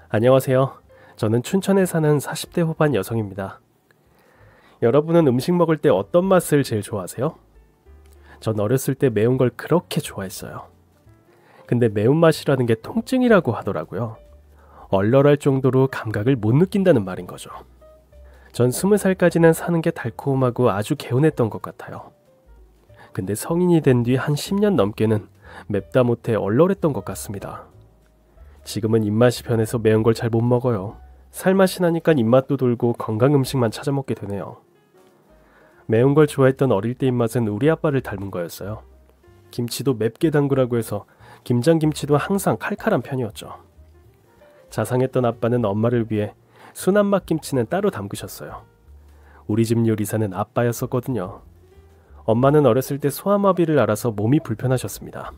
안녕하세요. 저는 춘천에 사는 40대 후반 여성입니다. 여러분은 음식 먹을 때 어떤 맛을 제일 좋아하세요? 전 어렸을 때 매운 걸 그렇게 좋아했어요. 근데 매운맛이라는 게 통증이라고 하더라고요. 얼얼할 정도로 감각을 못 느낀다는 말인 거죠. 전 20살까지는 사는 게 달콤하고 아주 개운했던 것 같아요. 근데 성인이 된 뒤 한 10년 넘게는 맵다 못해 얼얼했던 것 같습니다. 지금은 입맛이 변해서 매운 걸 잘 못 먹어요. 살맛이 나니까 입맛도 돌고 건강 음식만 찾아 먹게 되네요. 매운 걸 좋아했던 어릴 때 입맛은 우리 아빠를 닮은 거였어요. 김치도 맵게 담그라고 해서 김장김치도 항상 칼칼한 편이었죠. 자상했던 아빠는 엄마를 위해 순한 맛 김치는 따로 담그셨어요. 우리 집 요리사는 아빠였었거든요. 엄마는 어렸을 때 소아마비를 앓아서 몸이 불편하셨습니다.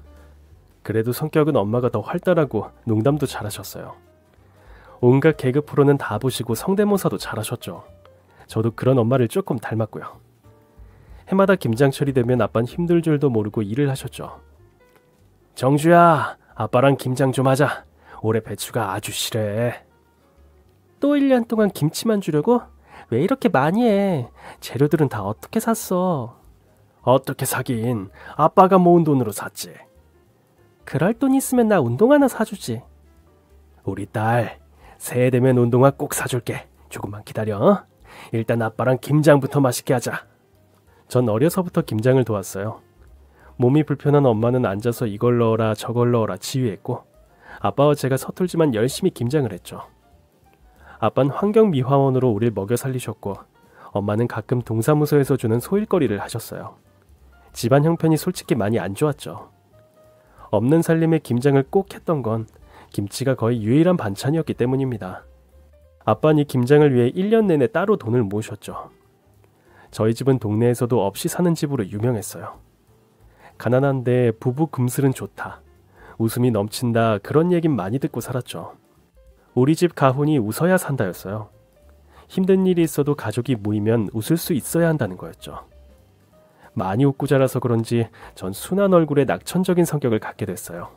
그래도 성격은 엄마가 더 활달하고 농담도 잘하셨어요. 온갖 개그 프로는 다 보시고 성대모사도 잘하셨죠. 저도 그런 엄마를 조금 닮았고요. 해마다 김장철이 되면 아빠는 힘들 줄도 모르고 일을 하셨죠. 정주야, 아빠랑 김장 좀 하자. 올해 배추가 아주 실해. 또 1년 동안 김치만 주려고? 왜 이렇게 많이 해? 재료들은 다 어떻게 샀어? 어떻게 사긴, 아빠가 모은 돈으로 샀지. 그럴 돈 있으면 나 운동화나 사주지. 우리 딸, 새해 되면 운동화 꼭 사줄게. 조금만 기다려. 일단 아빠랑 김장부터 맛있게 하자. 전 어려서부터 김장을 도왔어요. 몸이 불편한 엄마는 앉아서 이걸 넣어라 저걸 넣어라 지휘했고, 아빠와 제가 서툴지만 열심히 김장을 했죠. 아빠는 환경미화원으로 우릴 먹여 살리셨고, 엄마는 가끔 동사무소에서 주는 소일거리를 하셨어요. 집안 형편이 솔직히 많이 안 좋았죠. 없는 살림에 김장을 꼭 했던 건 김치가 거의 유일한 반찬이었기 때문입니다. 아빠는 이 김장을 위해 1년 내내 따로 돈을 모으셨죠. 저희 집은 동네에서도 없이 사는 집으로 유명했어요. 가난한데 부부 금슬은 좋다, 웃음이 넘친다, 그런 얘긴 많이 듣고 살았죠. 우리 집 가훈이 웃어야 산다였어요. 힘든 일이 있어도 가족이 모이면 웃을 수 있어야 한다는 거였죠. 많이 웃고 자라서 그런지 전 순한 얼굴에 낙천적인 성격을 갖게 됐어요.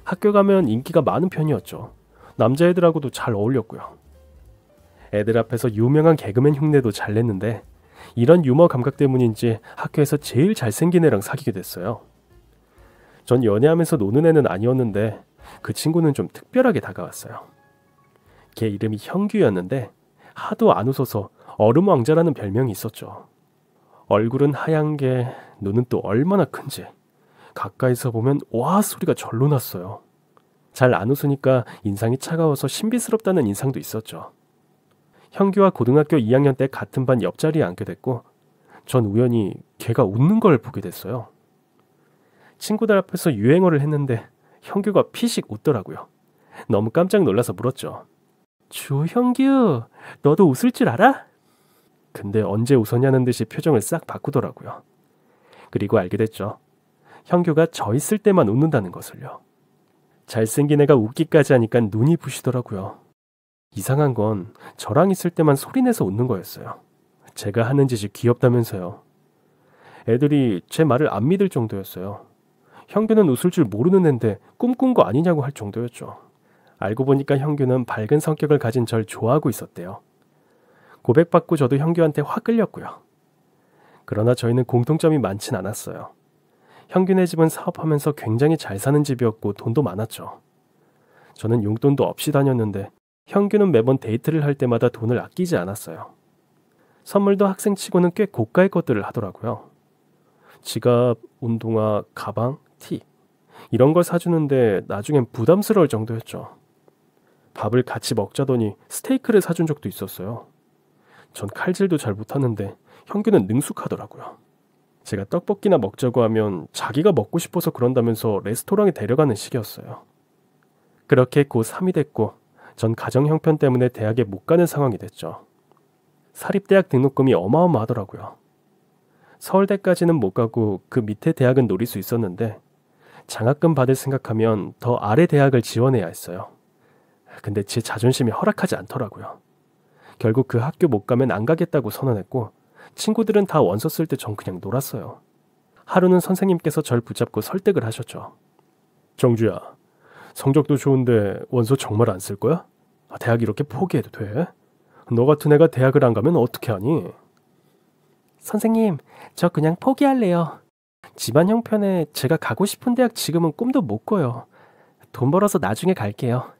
학교 가면 인기가 많은 편이었죠. 남자애들하고도 잘 어울렸고요. 애들 앞에서 유명한 개그맨 흉내도 잘 냈는데, 이런 유머 감각 때문인지 학교에서 제일 잘생긴 애랑 사귀게 됐어요. 전 연애하면서 노는 애는 아니었는데 그 친구는 좀 특별하게 다가왔어요. 걔 이름이 형규였는데 하도 안 웃어서 얼음왕자라는 별명이 있었죠. 얼굴은 하얀 게 눈은 또 얼마나 큰지 가까이서 보면 와 소리가 절로 났어요. 잘 안 웃으니까 인상이 차가워서 신비스럽다는 인상도 있었죠. 형규와 고등학교 2학년 때 같은 반 옆자리에 앉게 됐고, 전 우연히 걔가 웃는 걸 보게 됐어요. 친구들 앞에서 유행어를 했는데 형규가 피식 웃더라고요. 너무 깜짝 놀라서 물었죠. 주형규, 너도 웃을 줄 알아? 근데 언제 웃었냐는 듯이 표정을 싹 바꾸더라고요. 그리고 알게 됐죠. 형규가 저 있을 때만 웃는다는 것을요. 잘생긴 애가 웃기까지 하니까 눈이 부시더라고요. 이상한 건 저랑 있을 때만 소리내서 웃는 거였어요. 제가 하는 짓이 귀엽다면서요. 애들이 제 말을 안 믿을 정도였어요. 형규는 웃을 줄 모르는 앤데 꿈꾼 거 아니냐고 할 정도였죠. 알고 보니까 형규는 밝은 성격을 가진 절 좋아하고 있었대요. 고백받고 저도 형규한테 확 끌렸고요. 그러나 저희는 공통점이 많진 않았어요. 형규네 집은 사업하면서 굉장히 잘 사는 집이었고 돈도 많았죠. 저는 용돈도 없이 다녔는데 형규는 매번 데이트를 할 때마다 돈을 아끼지 않았어요. 선물도 학생치고는 꽤 고가의 것들을 하더라고요. 지갑, 운동화, 가방, 티 이런 걸 사주는데 나중엔 부담스러울 정도였죠. 밥을 같이 먹자더니 스테이크를 사준 적도 있었어요. 전 칼질도 잘 못하는데 형규는 능숙하더라고요. 제가 떡볶이나 먹자고 하면 자기가 먹고 싶어서 그런다면서 레스토랑에 데려가는 식이었어요. 그렇게 고 3이 됐고 전 가정 형편 때문에 대학에 못 가는 상황이 됐죠. 사립대학 등록금이 어마어마하더라고요. 서울대까지는 못 가고 그 밑에 대학은 노릴 수 있었는데 장학금 받을 생각하면 더 아래 대학을 지원해야 했어요. 근데 제 자존심이 허락하지 않더라고요. 결국 그 학교 못 가면 안 가겠다고 선언했고, 친구들은 다 원서 쓸 때 전 그냥 놀았어요. 하루는 선생님께서 절 붙잡고 설득을 하셨죠. 정주야, 성적도 좋은데 원서 정말 안 쓸 거야? 대학 이렇게 포기해도 돼? 너 같은 애가 대학을 안 가면 어떻게 하니? 선생님, 저 그냥 포기할래요. 집안 형편에 제가 가고 싶은 대학 지금은 꿈도 못 꿔요. 돈 벌어서 나중에 갈게요.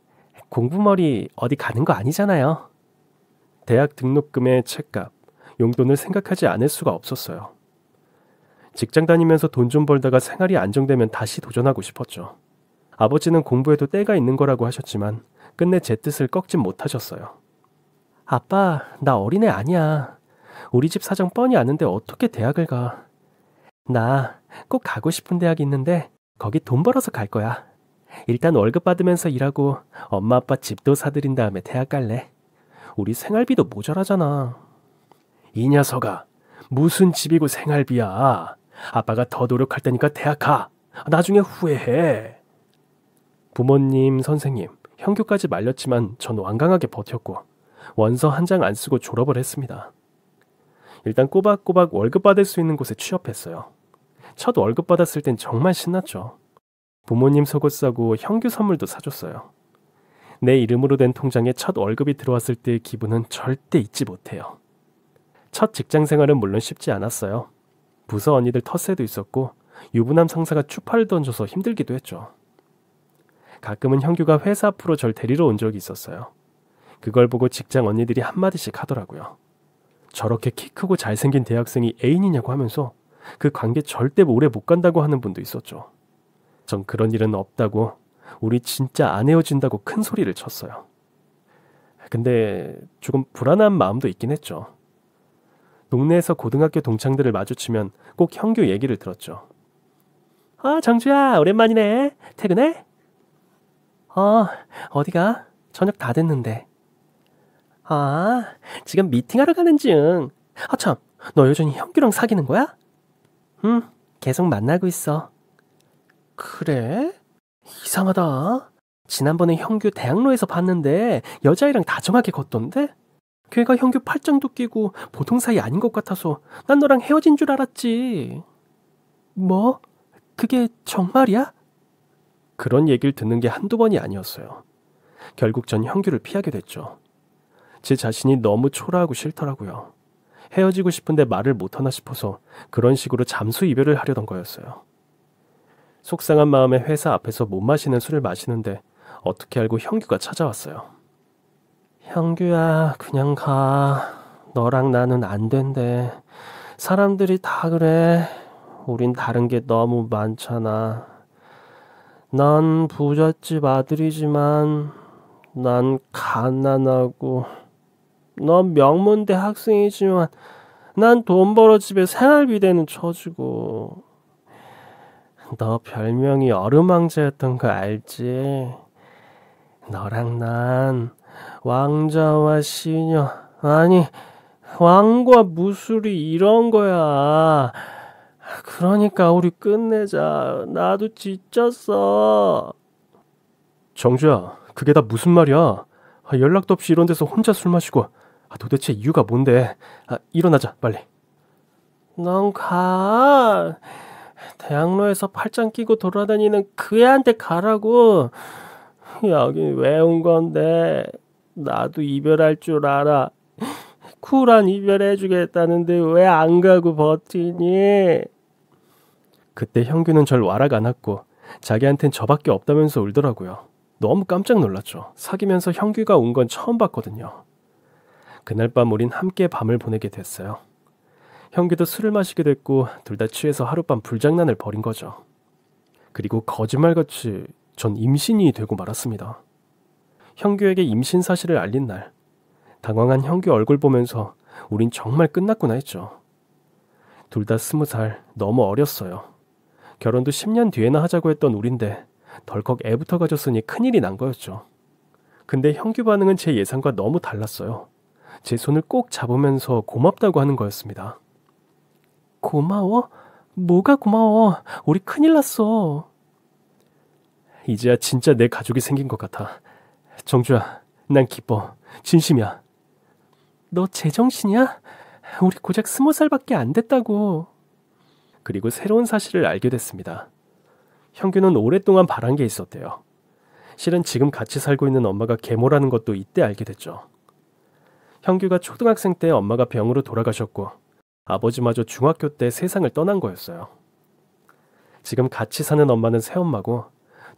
공부머리 어디 가는 거 아니잖아요. 대학 등록금의 책값, 용돈을 생각하지 않을 수가 없었어요. 직장 다니면서 돈 좀 벌다가 생활이 안정되면 다시 도전하고 싶었죠. 아버지는 공부에도 때가 있는 거라고 하셨지만 끝내 제 뜻을 꺾진 못하셨어요. 아빠, 나 어린애 아니야. 우리 집 사정 뻔히 아는데 어떻게 대학을 가. 나 꼭 가고 싶은 대학이 있는데 거기 돈 벌어서 갈 거야. 일단 월급 받으면서 일하고 엄마 아빠 집도 사들인 다음에 대학 갈래. 우리 생활비도 모자라잖아. 이 녀석아, 무슨 집이고 생활비야. 아빠가 더 노력할 테니까 대학 가. 나중에 후회해. 부모님, 선생님, 형규까지 말렸지만 전 완강하게 버텼고 원서 한 장 안 쓰고 졸업을 했습니다. 일단 꼬박꼬박 월급 받을 수 있는 곳에 취업했어요. 첫 월급 받았을 땐 정말 신났죠. 부모님 속옷 사고 형규 선물도 사줬어요. 내 이름으로 된 통장에 첫 월급이 들어왔을 때의 기분은 절대 잊지 못해요. 첫 직장 생활은 물론 쉽지 않았어요. 부서 언니들 텃세도 있었고 유부남 상사가 추파를 던져서 힘들기도 했죠. 가끔은 형규가 회사 앞으로 절 데리러 온 적이 있었어요. 그걸 보고 직장 언니들이 한마디씩 하더라고요. 저렇게 키 크고 잘생긴 대학생이 애인이냐고 하면서 그 관계 절대 오래 못 간다고 하는 분도 있었죠. 전 그런 일은 없다고, 우리 진짜 안 헤어진다고 큰 소리를 쳤어요. 근데 조금 불안한 마음도 있긴 했죠. 동네에서 고등학교 동창들을 마주치면 꼭 형규 얘기를 들었죠. 정주야, 오랜만이네. 퇴근해? 어디가? 저녁 다 됐는데. 지금 미팅하러 가는 중. 참, 너 여전히 형규랑 사귀는 거야? 응, 계속 만나고 있어. 그래? 이상하다. 지난번에 형규 대학로에서 봤는데 여자애랑 다정하게 걷던데? 걔가 형규 팔짱도 끼고 보통 사이 아닌 것 같아서 난 너랑 헤어진 줄 알았지. 뭐? 그게 정말이야? 그런 얘기를 듣는 게 한두 번이 아니었어요. 결국 전 형규를 피하게 됐죠. 제 자신이 너무 초라하고 싫더라고요. 헤어지고 싶은데 말을 못하나 싶어서 그런 식으로 잠수 이별을 하려던 거였어요. 속상한 마음에 회사 앞에서 못 마시는 술을 마시는데 어떻게 알고 형규가 찾아왔어요. 형규야, 그냥 가. 너랑 나는 안 된대. 사람들이 다 그래. 우린 다른 게 너무 많잖아. 난 부잣집 아들이지만 난 가난하고, 넌 명문대 학생이지만 난 돈 벌어 집에 생활비 대는 처지고. 너 별명이 얼음왕자였던 거 알지? 너랑 난 왕자와 시녀, 아니 왕과 무술이 이런 거야. 그러니까 우리 끝내자. 나도 지쳤어. 정주야, 그게 다 무슨 말이야? 연락도 없이 이런 데서 혼자 술 마시고. 도대체 이유가 뭔데? 일어나자, 빨리. 넌 가. 대학로에서 팔짱 끼고 돌아다니는 그 애한테 가라고. 여기 왜 온 건데? 나도 이별할 줄 알아. 쿨한 이별 해주겠다는데 왜 안 가고 버티니? 그때 형규는 절 와락 안았고 자기한텐 저밖에 없다면서 울더라고요. 너무 깜짝 놀랐죠. 사귀면서 형규가 운 건 처음 봤거든요. 그날 밤 우린 함께 밤을 보내게 됐어요. 형규도 술을 마시게 됐고 둘 다 취해서 하룻밤 불장난을 벌인 거죠. 그리고 거짓말같이 전 임신이 되고 말았습니다. 형규에게 임신 사실을 알린 날, 당황한 형규 얼굴 보면서 우린 정말 끝났구나 했죠. 둘 다 20살, 너무 어렸어요. 결혼도 10년 뒤에나 하자고 했던 우린데 덜컥 애부터 가졌으니 큰일이 난 거였죠. 근데 형규 반응은 제 예상과 너무 달랐어요. 제 손을 꼭 잡으면서 고맙다고 하는 거였습니다. 고마워? 뭐가 고마워? 우리 큰일 났어. 이제야 진짜 내 가족이 생긴 것 같아. 정주야, 난 기뻐. 진심이야. 너 제정신이야? 우리 고작 20살밖에 안 됐다고. 그리고 새로운 사실을 알게 됐습니다. 형규는 오랫동안 바란 게 있었대요. 실은 지금 같이 살고 있는 엄마가 계모라는 것도 이때 알게 됐죠. 형규가 초등학생 때 엄마가 병으로 돌아가셨고 아버지마저 중학교 때 세상을 떠난 거였어요. 지금 같이 사는 엄마는 새엄마고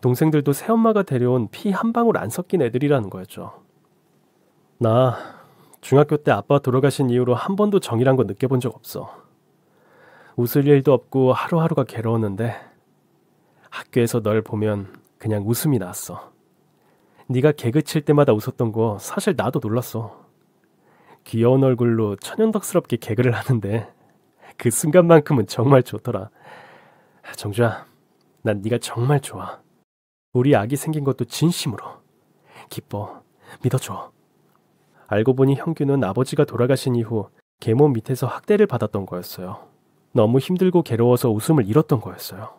동생들도 새엄마가 데려온 피 한 방울 안 섞인 애들이라는 거였죠. 나 중학교 때 아빠 돌아가신 이후로 한 번도 정이란 거 느껴본 적 없어. 웃을 일도 없고 하루하루가 괴로웠는데 학교에서 널 보면 그냥 웃음이 나왔어. 네가 개그 칠 때마다 웃었던 거 사실 나도 놀랐어. 귀여운 얼굴로 천연덕스럽게 개그를 하는데 그 순간만큼은 정말 좋더라. 정주야, 난 네가 정말 좋아. 우리 아기 생긴 것도 진심으로. 기뻐. 믿어줘. 알고 보니 형규는 아버지가 돌아가신 이후 계모 밑에서 학대를 받았던 거였어요. 너무 힘들고 괴로워서 웃음을 잃었던 거였어요.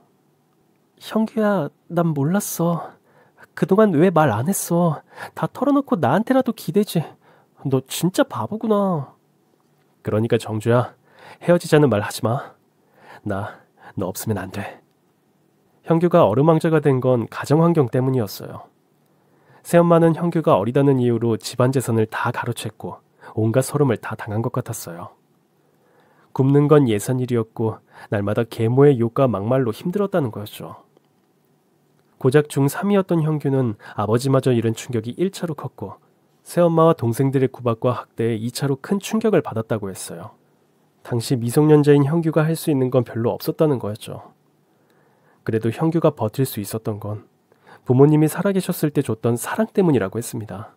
형규야, 난 몰랐어. 그동안 왜 말 안 했어. 다 털어놓고 나한테라도 기대지. 너 진짜 바보구나. 그러니까 정주야, 헤어지자는 말 하지 마. 나 너 없으면 안 돼. 형규가 어루망자가 된 건 가정환경 때문이었어요. 새엄마는 형규가 어리다는 이유로 집안 재산을 다 가로챘고 온갖 서름을 다 당한 것 같았어요. 굶는 건 예산일이었고 날마다 계모의 욕과 막말로 힘들었다는 거였죠. 고작 중3이었던 형규는 아버지마저 잃은 충격이 1차로 컸고 새엄마와 동생들의 구박과 학대에 2차로 큰 충격을 받았다고 했어요. 당시 미성년자인 형규가 할 수 있는 건 별로 없었다는 거였죠. 그래도 형규가 버틸 수 있었던 건 부모님이 살아계셨을 때 줬던 사랑 때문이라고 했습니다.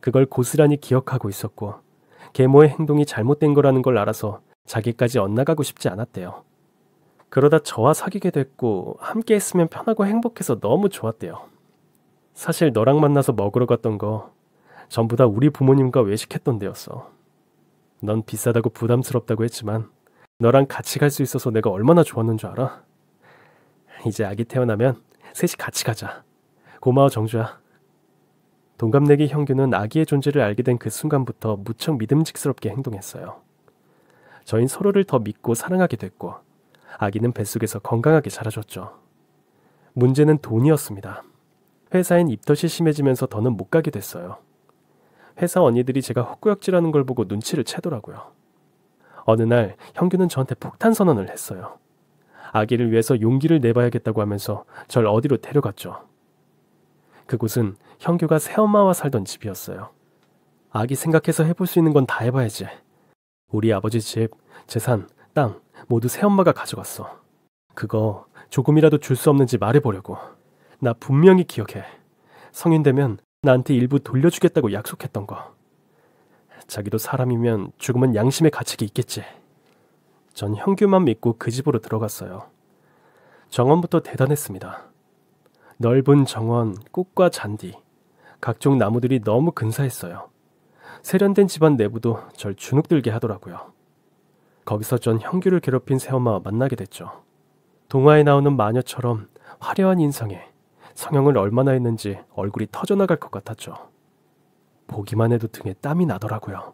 그걸 고스란히 기억하고 있었고 계모의 행동이 잘못된 거라는 걸 알아서 자기까지 엇나가고 싶지 않았대요. 그러다 저와 사귀게 됐고 함께 했으면 편하고 행복해서 너무 좋았대요. 사실 너랑 만나서 먹으러 갔던 거 전부 다 우리 부모님과 외식했던 데였어. 넌 비싸다고 부담스럽다고 했지만 너랑 같이 갈 수 있어서 내가 얼마나 좋았는 줄 알아? 이제 아기 태어나면 셋이 같이 가자. 고마워 정주야. 동갑내기 형규는 아기의 존재를 알게 된 그 순간부터 무척 믿음직스럽게 행동했어요. 저흰 서로를 더 믿고 사랑하게 됐고 아기는 뱃속에서 건강하게 자라줬죠. 문제는 돈이었습니다. 회사엔 입덧이 심해지면서 더는 못 가게 됐어요. 회사 언니들이 제가 헛구역질하는 걸 보고 눈치를 채더라고요. 어느 날 형규는 저한테 폭탄 선언을 했어요. 아기를 위해서 용기를 내봐야겠다고 하면서 절 어디로 데려갔죠. 그곳은 형규가 새엄마와 살던 집이었어요. 아기 생각해서 해볼 수 있는 건 다 해봐야지. 우리 아버지 집, 재산, 땅 모두 새엄마가 가져갔어. 그거 조금이라도 줄 수 없는지 말해보려고. 나 분명히 기억해. 성인 되면 나한테 일부 돌려주겠다고 약속했던 거. 자기도 사람이면 죽으면 양심의 가책이 있겠지. 전 형규만 믿고 그 집으로 들어갔어요. 정원부터 대단했습니다. 넓은 정원, 꽃과 잔디, 각종 나무들이 너무 근사했어요. 세련된 집안 내부도 절 주눅들게 하더라고요. 거기서 전 형규를 괴롭힌 새엄마와 만나게 됐죠. 동화에 나오는 마녀처럼 화려한 인상에 성형을 얼마나 했는지 얼굴이 터져나갈 것 같았죠. 보기만 해도 등에 땀이 나더라고요.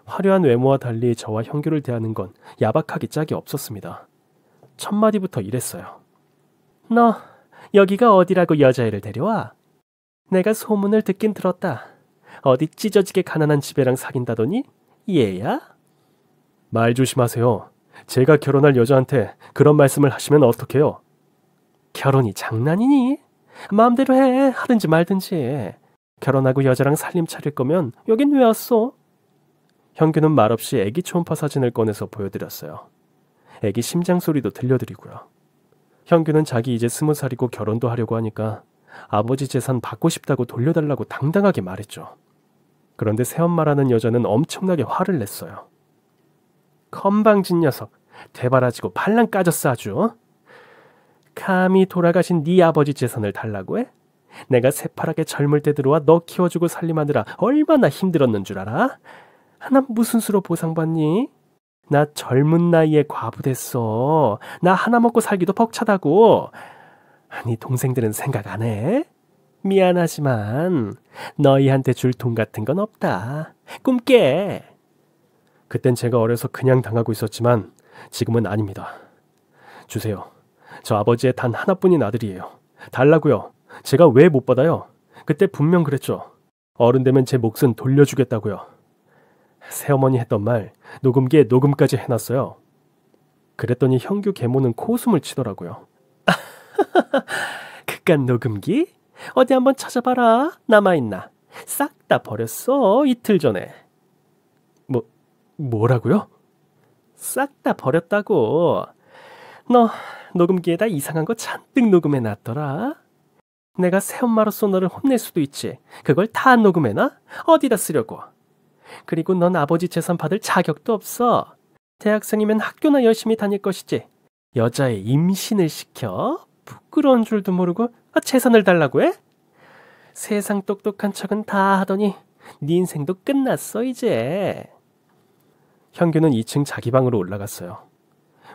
화려한 외모와 달리 저와 형규를 대하는 건 야박하기 짝이 없었습니다. 첫 마디부터 이랬어요. 너 여기가 어디라고 여자애를 데려와? 내가 소문을 듣긴 들었다. 어디 찢어지게 가난한 집애랑 사귄다더니 얘야? 말 조심하세요. 제가 결혼할 여자한테 그런 말씀을 하시면 어떡해요? 결혼이 장난이니? 마음대로 해. 하든지 말든지. 결혼하고 여자랑 살림 차릴 거면 여긴 왜 왔어? 형규는 말없이 애기 초음파 사진을 꺼내서 보여드렸어요. 애기 심장 소리도 들려드리고요. 형규는 자기 이제 20살이고 결혼도 하려고 하니까 아버지 재산 받고 싶다고 돌려달라고 당당하게 말했죠. 그런데 새엄마라는 여자는 엄청나게 화를 냈어요. 건방진 녀석, 대바라지고 발랑 까졌어 아주. 감히 돌아가신 네 아버지 재산을 달라고 해? 내가 새파랗게 젊을 때 들어와 너 키워주고 살림하느라 얼마나 힘들었는 줄 알아? 나 무슨 수로 보상받니? 나 젊은 나이에 과부 됐어. 나 하나 먹고 살기도 벅차다고. 네 동생들은 생각 안 해? 미안하지만 너희한테 줄 돈 같은 건 없다. 꿈깨. 그땐 제가 어려서 그냥 당하고 있었지만 지금은 아닙니다. 주세요. 저 아버지의 단 하나뿐인 아들이에요. 달라고요. 제가 왜 못 받아요? 그때 분명 그랬죠. 어른 되면 제 몫은 돌려주겠다고요. 새어머니 했던 말 녹음기에 녹음까지 해놨어요. 그랬더니 형규 계모는 코웃음을 치더라고요. 그깟 녹음기? 어디 한번 찾아봐라. 남아있나? 싹 다 버렸어. 이틀 전에. 뭐라고요? 싹 다 버렸다고. 너 녹음기에다 이상한 거 잔뜩 녹음해놨더라. 내가 새엄마로서 너를 혼낼 수도 있지. 그걸 다 녹음해놔? 어디다 쓰려고. 그리고 넌 아버지 재산 받을 자격도 없어. 대학생이면 학교나 열심히 다닐 것이지. 여자의 임신을 시켜? 부끄러운 줄도 모르고 재산을 달라고 해? 세상 똑똑한 척은 다 하더니 네 인생도 끝났어 이제. 형규는 2층 자기 방으로 올라갔어요.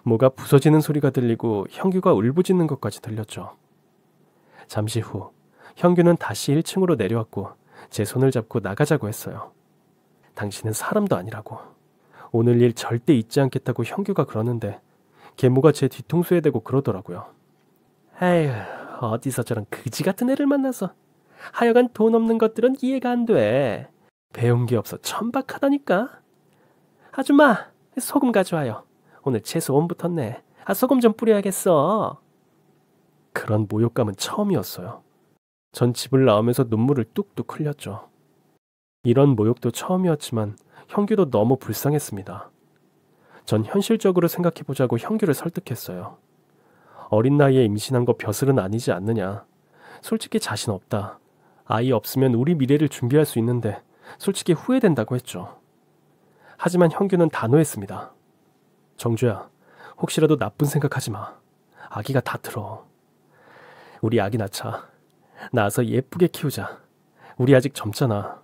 뭐가 부서지는 소리가 들리고 형규가 울부짖는 것까지 들렸죠. 잠시 후 형규는 다시 1층으로 내려왔고 제 손을 잡고 나가자고 했어요. 당신은 사람도 아니라고. 오늘 일 절대 잊지 않겠다고 형규가 그러는데 계모가 제 뒤통수에 대고 그러더라고요. 에휴, 어디서 저런 그지 같은 애를 만나서. 하여간 돈 없는 것들은 이해가 안 돼. 배운 게 없어 천박하다니까. 아줌마, 소금 가져와요. 오늘 채소 온 붙었네. 소금 좀 뿌려야겠어. 그런 모욕감은 처음이었어요. 전 집을 나오면서 눈물을 뚝뚝 흘렸죠. 이런 모욕도 처음이었지만 형규도 너무 불쌍했습니다. 전 현실적으로 생각해보자고 형규를 설득했어요. 어린 나이에 임신한 거 벼슬은 아니지 않느냐. 솔직히 자신 없다. 아이 없으면 우리 미래를 준비할 수 있는데 솔직히 후회된다고 했죠. 하지만 형규는 단호했습니다. 정주야, 혹시라도 나쁜 생각하지 마. 아기가 다 들어. 우리 아기 낳자. 낳아서 예쁘게 키우자. 우리 아직 젊잖아.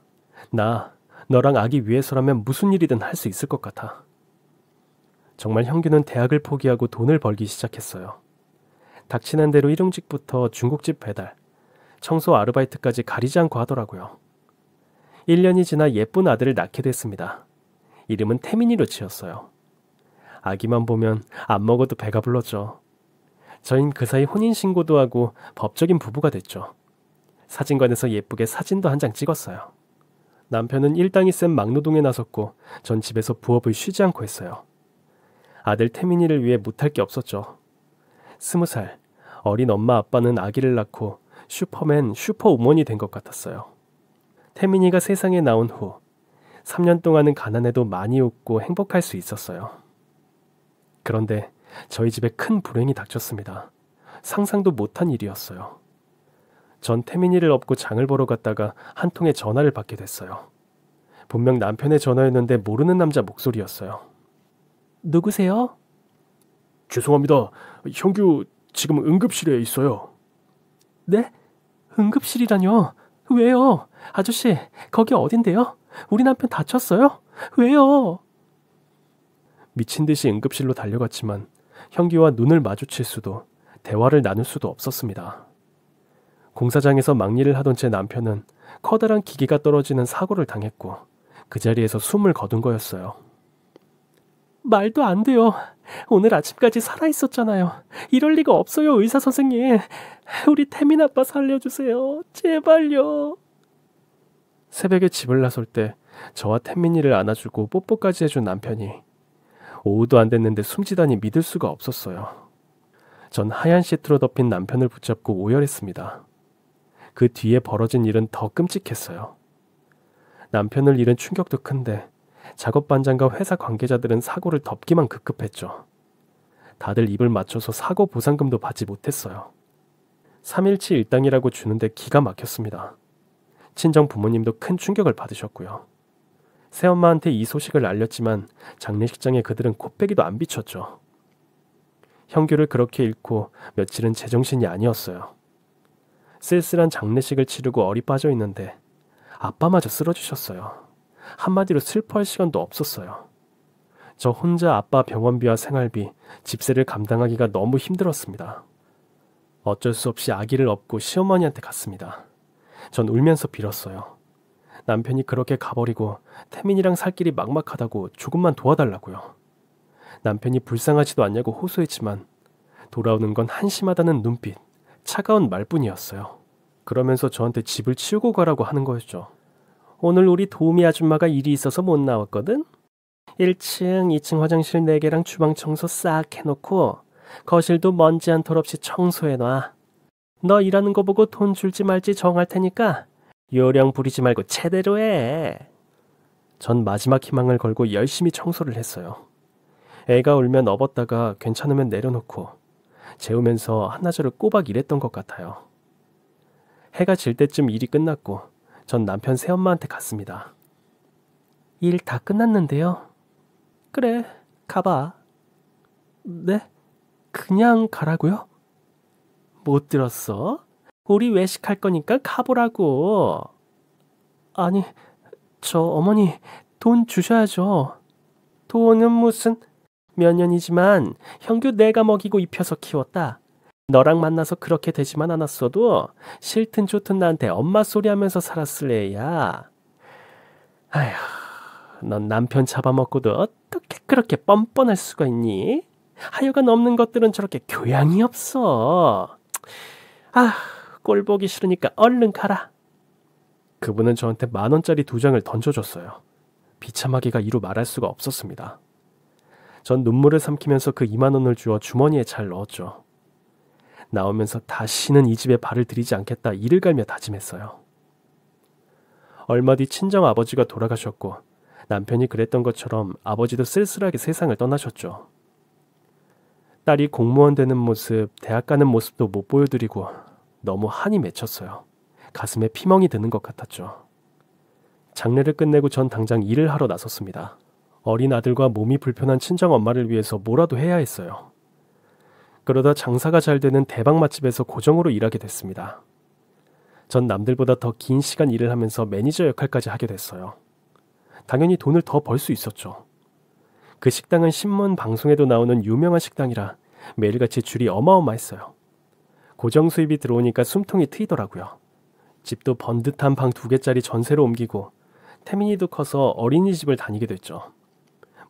나 너랑 아기 위해서라면 무슨 일이든 할 수 있을 것 같아. 정말 형규는 대학을 포기하고 돈을 벌기 시작했어요. 닥치는 대로 일용직부터 중국집 배달, 청소 아르바이트까지 가리지 않고 하더라고요. 1년이 지나 예쁜 아들을 낳게 됐습니다. 이름은 태민이로 지었어요. 아기만 보면 안 먹어도 배가 불렀죠. 저흰 그 사이 혼인신고도 하고 법적인 부부가 됐죠. 사진관에서 예쁘게 사진도 한 장 찍었어요. 남편은 일당이 센 막노동에 나섰고 전 집에서 부업을 쉬지 않고 했어요. 아들 태민이를 위해 못할 게 없었죠. 20살, 어린 엄마 아빠는 아기를 낳고 슈퍼맨, 슈퍼우먼이 된 것 같았어요. 태민이가 세상에 나온 후 3년 동안은 가난해도 많이 웃고 행복할 수 있었어요. 그런데 저희 집에 큰 불행이 닥쳤습니다. 상상도 못한 일이었어요. 전 태민이를 업고 장을 보러 갔다가 한 통의 전화를 받게 됐어요. 분명 남편의 전화였는데 모르는 남자 목소리였어요. 누구세요? 죄송합니다. 형규 지금 응급실에 있어요. 네? 응급실이라뇨? 왜요? 아저씨, 거기 어딘데요? 우리 남편 다쳤어요? 왜요? 미친 듯이 응급실로 달려갔지만 형규와 눈을 마주칠 수도 대화를 나눌 수도 없었습니다. 공사장에서 막일을 하던 제 남편은 커다란 기계가 떨어지는 사고를 당했고 그 자리에서 숨을 거둔 거였어요. 말도 안 돼요. 오늘 아침까지 살아있었잖아요. 이럴 리가 없어요, 의사 선생님. 우리 태민 아빠 살려주세요. 제발요. 새벽에 집을 나설 때 저와 태민이를 안아주고 뽀뽀까지 해준 남편이 오후도 안 됐는데 숨지다니 믿을 수가 없었어요. 전 하얀 시트로 덮인 남편을 붙잡고 오열했습니다. 그 뒤에 벌어진 일은 더 끔찍했어요. 남편을 잃은 충격도 큰데 작업 반장과 회사 관계자들은 사고를 덮기만 급급했죠. 다들 입을 맞춰서 사고 보상금도 받지 못했어요. 3일치 일당이라고 주는데 기가 막혔습니다. 친정 부모님도 큰 충격을 받으셨고요. 새엄마한테 이 소식을 알렸지만 장례식장에 그들은 코빼기도 안 비췄죠. 형규를 그렇게 잃고 며칠은 제정신이 아니었어요. 쓸쓸한 장례식을 치르고 얼이 빠져 있는데 아빠마저 쓰러지셨어요. 한마디로 슬퍼할 시간도 없었어요. 저 혼자 아빠 병원비와 생활비, 집세를 감당하기가 너무 힘들었습니다. 어쩔 수 없이 아기를 업고 시어머니한테 갔습니다. 전 울면서 빌었어요. 남편이 그렇게 가버리고 태민이랑 살 길이 막막하다고 조금만 도와달라고요. 남편이 불쌍하지도 않냐고 호소했지만 돌아오는 건 한심하다는 눈빛, 차가운 말뿐이었어요. 그러면서 저한테 집을 치우고 가라고 하는 거였죠. 오늘 우리 도우미 아줌마가 일이 있어서 못 나왔거든? 1층, 2층 화장실 4개랑 주방 청소 싹 해놓고 거실도 먼지 한 톨 없이 청소해놔. 너 일하는 거 보고 돈 줄지 말지 정할 테니까 요령 부리지 말고 제대로 해. 전 마지막 희망을 걸고 열심히 청소를 했어요. 애가 울면 업었다가 괜찮으면 내려놓고 재우면서 한나절을 꼬박 일했던 것 같아요. 해가 질 때쯤 일이 끝났고 전 남편 새엄마한테 갔습니다. 일 다 끝났는데요. 그래, 가봐. 네? 그냥 가라고요? 못 들었어? 우리 외식할 거니까 가보라고. 아니, 저 어머니 돈 주셔야죠. 돈은 무슨... 몇 년이지만 형규 내가 먹이고 입혀서 키웠다. 너랑 만나서 그렇게 되지만 않았어도 싫든 좋든 나한테 엄마 소리 하면서 살았을 애야. 아휴, 넌 남편 잡아먹고도 어떻게 그렇게 뻔뻔할 수가 있니? 하여간 없는 것들은 저렇게 교양이 없어. 아, 꼴 보기 싫으니까 얼른 가라. 그분은 저한테 10,000원짜리 2장을 던져줬어요. 비참하기가 이루 말할 수가 없었습니다. 전 눈물을 삼키면서 그 20,000원을 주워 주머니에 잘 넣었죠. 나오면서 다시는 이 집에 발을 들이지 않겠다 이를 갈며 다짐했어요. 얼마 뒤 친정 아버지가 돌아가셨고 남편이 그랬던 것처럼 아버지도 쓸쓸하게 세상을 떠나셨죠. 딸이 공무원 되는 모습, 대학 가는 모습도 못 보여드리고 너무 한이 맺혔어요. 가슴에 피멍이 드는 것 같았죠. 장례를 끝내고 전 당장 일을 하러 나섰습니다. 어린 아들과 몸이 불편한 친정엄마를 위해서 뭐라도 해야 했어요. 그러다 장사가 잘 되는 대박 맛집에서 고정으로 일하게 됐습니다. 전 남들보다 더 긴 시간 일을 하면서 매니저 역할까지 하게 됐어요. 당연히 돈을 더 벌 수 있었죠. 그 식당은 신문 방송에도 나오는 유명한 식당이라 매일같이 줄이 어마어마했어요. 고정 수입이 들어오니까 숨통이 트이더라고요. 집도 번듯한 방 2개짜리 전세로 옮기고 태민이도 커서 어린이집을 다니게 됐죠.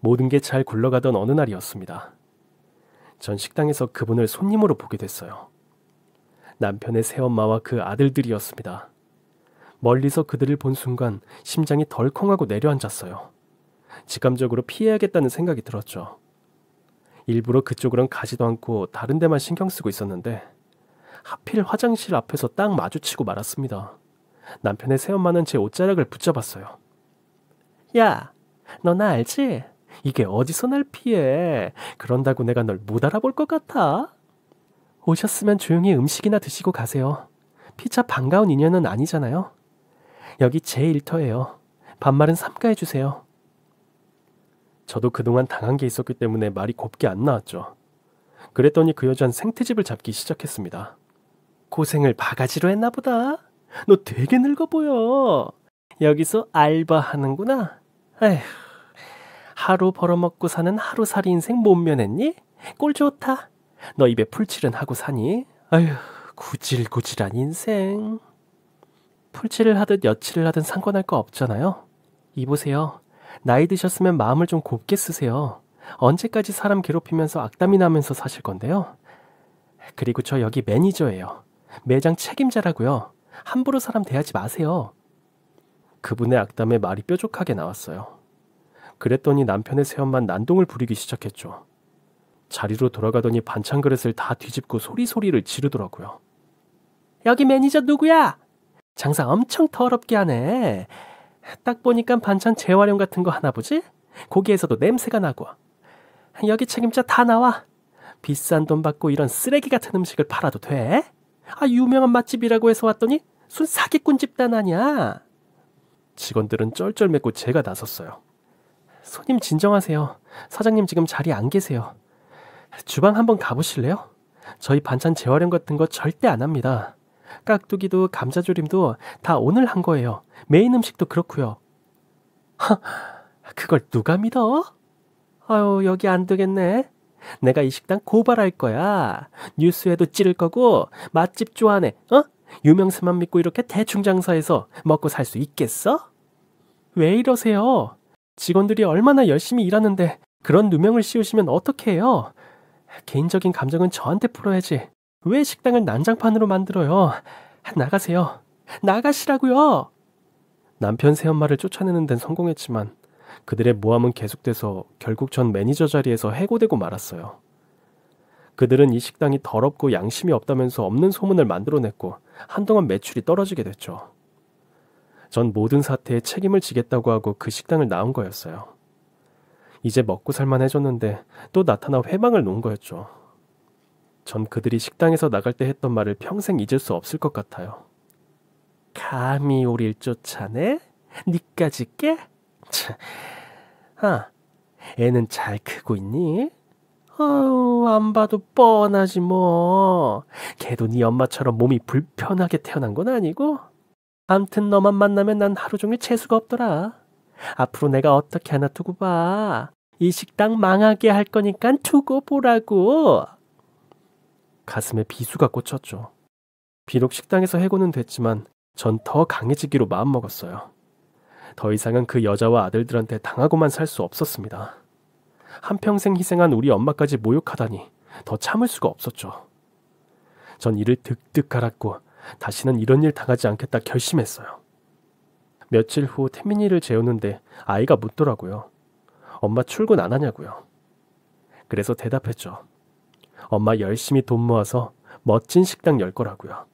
모든 게 잘 굴러가던 어느 날이었습니다. 전 식당에서 그분을 손님으로 보게 됐어요. 남편의 새엄마와 그 아들들이었습니다. 멀리서 그들을 본 순간 심장이 덜컹하고 내려앉았어요. 직감적으로 피해야겠다는 생각이 들었죠. 일부러 그쪽으론 가지도 않고 다른 데만 신경 쓰고 있었는데 하필 화장실 앞에서 딱 마주치고 말았습니다. 남편의 새엄마는 제 옷자락을 붙잡았어요. 야, 너 나 알지? 이게 어디서 날 피해? 그런다고 내가 널 못 알아볼 것 같아? 오셨으면 조용히 음식이나 드시고 가세요. 피차 반가운 인연은 아니잖아요. 여기 제 일터예요. 반말은 삼가해 주세요. 저도 그동안 당한 게 있었기 때문에 말이 곱게 안 나왔죠. 그랬더니 그 여자는 생트집을 잡기 시작했습니다. 고생을 바가지로 했나 보다. 너 되게 늙어 보여. 여기서 알바하는구나. 에휴, 하루 벌어먹고 사는 하루살이 인생 못 면했니? 꼴 좋다. 너 입에 풀칠은 하고 사니? 아휴, 구질구질한 인생. 풀칠을 하든 여칠을 하든 상관할 거 없잖아요. 이보세요. 나이 드셨으면 마음을 좀 곱게 쓰세요. 언제까지 사람 괴롭히면서 악담이 나면서 사실 건데요. 그리고 저 여기 매니저예요. 매장 책임자라고요. 함부로 사람 대하지 마세요. 그분의 악담에 말이 뾰족하게 나왔어요. 그랬더니 남편의 새엄만 난동을 부리기 시작했죠. 자리로 돌아가더니 반찬 그릇을 다 뒤집고 소리소리를 지르더라고요. 여기 매니저 누구야? 장사 엄청 더럽게 하네. 딱 보니까 반찬 재활용 같은 거 하나 보지? 고기에서도 냄새가 나고. 여기 책임자 다 나와. 비싼 돈 받고 이런 쓰레기 같은 음식을 팔아도 돼? 아, 유명한 맛집이라고 해서 왔더니 순 사기꾼 집단 아니야. 직원들은 쩔쩔매고 제가 나섰어요. 손님 진정하세요. 사장님 지금 자리에 안 계세요. 주방 한번 가보실래요? 저희 반찬 재활용 같은 거 절대 안 합니다. 깍두기도 감자조림도 다 오늘 한 거예요. 메인 음식도 그렇고요. 그걸 누가 믿어? 아유, 여기 안 되겠네. 내가 이 식당 고발할 거야. 뉴스에도 찌를 거고 맛집 좋아하네. 유명세만 믿고 이렇게 대충 장사해서 먹고 살 수 있겠어? 왜 이러세요? 직원들이 얼마나 열심히 일하는데 그런 누명을 씌우시면 어떡해요? 개인적인 감정은 저한테 풀어야지. 왜 식당을 난장판으로 만들어요? 나가세요. 나가시라고요. 남편 새엄마를 쫓아내는 데는 성공했지만 그들의 모함은 계속돼서 결국 전 매니저 자리에서 해고되고 말았어요. 그들은 이 식당이 더럽고 양심이 없다면서 없는 소문을 만들어냈고 한동안 매출이 떨어지게 됐죠. 전 모든 사태에 책임을 지겠다고 하고 그 식당을 나온 거였어요. 이제 먹고 살만해졌는데 또 나타나 회망을 놓은 거였죠. 전 그들이 식당에서 나갈 때 했던 말을 평생 잊을 수 없을 것 같아요. 감히 우릴 쫓아내? 니까지 깨? 애는 잘 크고 있니? 안 봐도 뻔하지 뭐. 걔도 네 엄마처럼 몸이 불편하게 태어난 건 아니고? 암튼 너만 만나면 난 하루 종일 재수가 없더라. 앞으로 내가 어떻게 하나 두고 봐. 이 식당 망하게 할 거니까 두고 보라고. 가슴에 비수가 꽂혔죠. 비록 식당에서 해고는 됐지만 전 더 강해지기로 마음먹었어요. 더 이상은 그 여자와 아들들한테 당하고만 살 수 없었습니다. 한평생 희생한 우리 엄마까지 모욕하다니 더 참을 수가 없었죠. 전 이를 득득 갈았고 다시는 이런 일 당하지 않겠다 결심했어요. 며칠 후 태민이를 재우는데 아이가 묻더라고요. 엄마 출근 안 하냐고요. 그래서 대답했죠. 엄마 열심히 돈 모아서 멋진 식당 열 거라고요.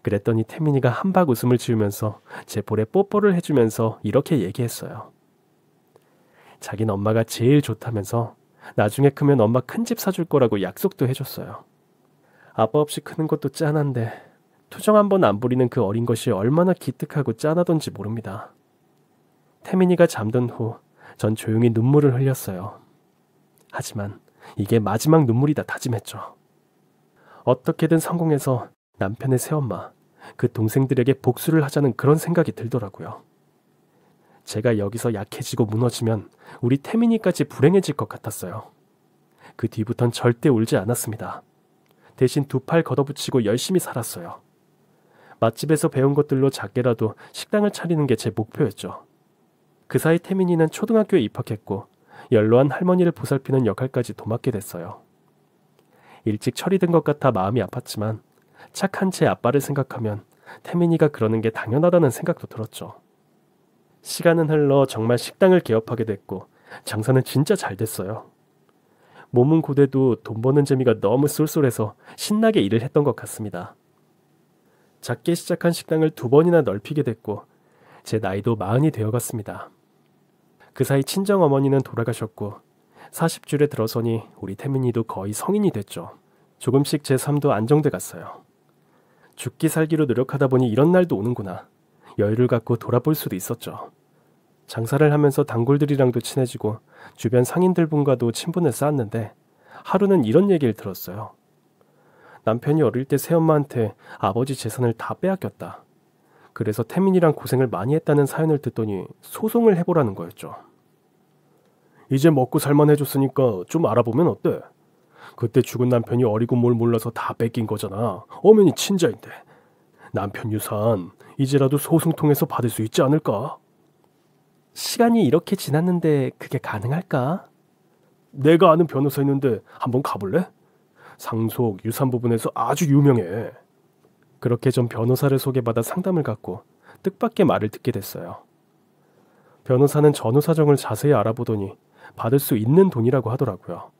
그랬더니 태민이가 한박 웃음을 지으면서 제 볼에 뽀뽀를 해주면서 이렇게 얘기했어요. 자긴 엄마가 제일 좋다면서 나중에 크면 엄마 큰 집 사줄 거라고 약속도 해줬어요. 아빠 없이 크는 것도 짠한데 투정 한 번 안 부리는 그 어린 것이 얼마나 기특하고 짠하던지 모릅니다. 태민이가 잠든 후 전 조용히 눈물을 흘렸어요. 하지만 이게 마지막 눈물이다 다짐했죠. 어떻게든 성공해서 남편의 새엄마, 그 동생들에게 복수를 하자는 그런 생각이 들더라고요. 제가 여기서 약해지고 무너지면 우리 태민이까지 불행해질 것 같았어요. 그 뒤부턴 절대 울지 않았습니다. 대신 두 팔 걷어붙이고 열심히 살았어요. 맛집에서 배운 것들로 작게라도 식당을 차리는 게 제 목표였죠. 그 사이 태민이는 초등학교에 입학했고 연로한 할머니를 보살피는 역할까지 도맡게 됐어요. 일찍 처리된 것 같아 마음이 아팠지만 착한 제 아빠를 생각하면 태민이가 그러는 게 당연하다는 생각도 들었죠. 시간은 흘러 정말 식당을 개업하게 됐고 장사는 진짜 잘 됐어요. 몸은 고돼도 돈 버는 재미가 너무 쏠쏠해서 신나게 일을 했던 것 같습니다. 작게 시작한 식당을 2번이나 넓히게 됐고 제 나이도 40이 되어갔습니다. 그 사이 친정어머니는 돌아가셨고 40줄에 들어서니 우리 태민이도 거의 성인이 됐죠. 조금씩 제 삶도 안정돼 갔어요. 죽기 살기로 노력하다 보니 이런 날도 오는구나. 여유를 갖고 돌아볼 수도 있었죠. 장사를 하면서 단골들이랑도 친해지고 주변 상인들분과도 친분을 쌓았는데 하루는 이런 얘기를 들었어요. 남편이 어릴 때 새엄마한테 아버지 재산을 다 빼앗겼다. 그래서 태민이랑 고생을 많이 했다는 사연을 듣더니 소송을 해보라는 거였죠. 이제 먹고 살만해졌으니까 좀 알아보면 어때? 그때 죽은 남편이 어리고 뭘 몰라서 다 뺏긴 거잖아. 엄연히 친자인데. 남편 유산 이제라도 소송 통해서 받을 수 있지 않을까? 시간이 이렇게 지났는데 그게 가능할까? 내가 아는 변호사 있는데 한번 가볼래? 상속, 유산 부분에서 아주 유명해. 그렇게 전 변호사를 소개받아 상담을 갖고 뜻밖의 말을 듣게 됐어요. 변호사는 전후 사정을 자세히 알아보더니 받을 수 있는 돈이라고 하더라고요.